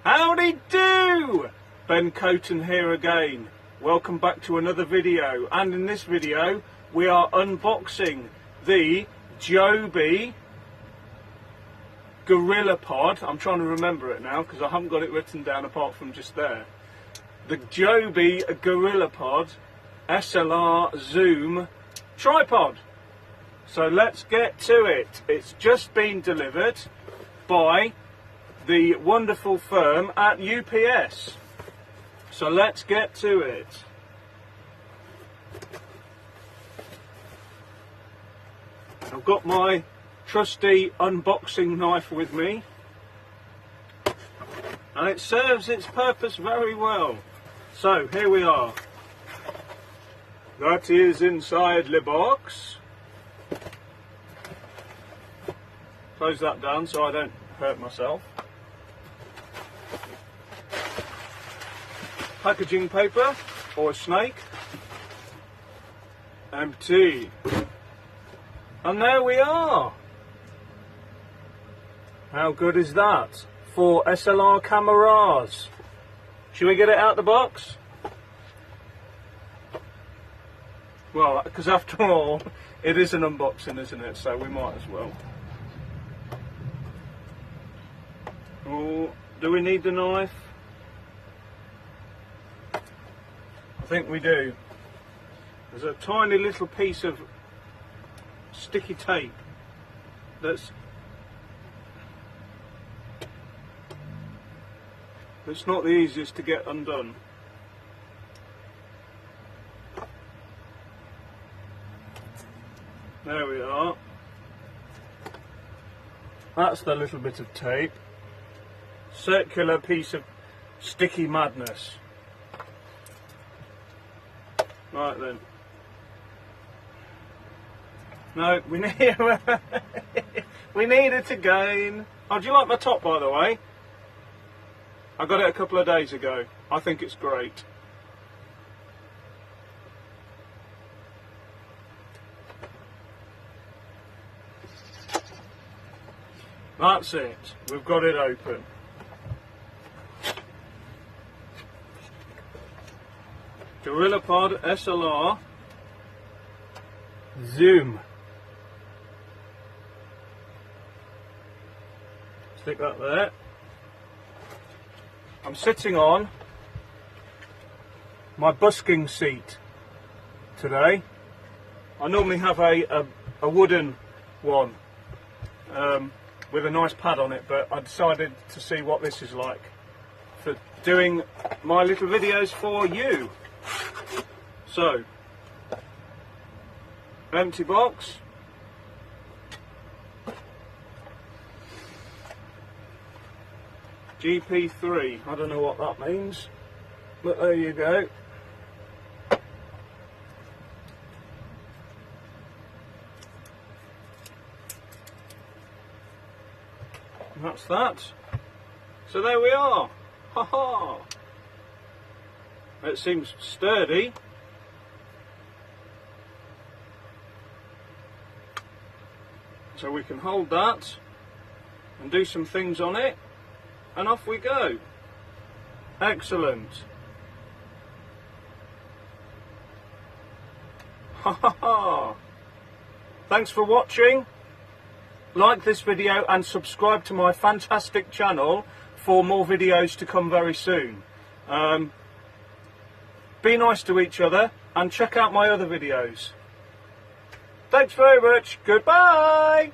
Howdeedoo! Ben Coaton here again. Welcome back to another video, and in this video we are unboxing the JOBY Gorillapod. I'm trying to remember it now because I haven't got it written down apart from just there. The JOBY Gorillapod SLR Zoom tripod. So let's get to it. It's just been delivered by the wonderful firm at UPS. So let's get to it. I've got my trusty unboxing knife with me, and it serves its purpose very well. So here we are. That is inside the box. Close that down so I don't hurt myself. Packaging paper or a snake. Empty. And there we are. How good is that for SLR cameras? Should we get it out the box? Well, because after all, it is an unboxing, isn't it? So we might as well. Oh, do we need the knife? I think we do. There's a tiny little piece of sticky tape that's not the easiest to get undone. There we are. That's the little bit of tape. Circular piece of sticky madness. Right then. No, we need we need it again. Oh, do you like my top, by the way? I got it a couple of days ago. I think it's great. That's it. We've got it open. Gorillapod SLR Zoom. Stick that there. I'm sitting on my busking seat today. I normally have a wooden one with a nice pad on it, but I decided to see what this is like for doing my little videos for you. So, empty box. GP3, I don't know what that means, but there you go. And that's that. So there we are. Ha ha. It seems sturdy. So we can hold that and do some things on it, and off we go. Excellent. Ha ha ha. Thanks for watching. Like this video and subscribe to my fantastic channel for more videos to come very soon. Be nice to each other and check out my other videos. Thanks very much. Goodbye.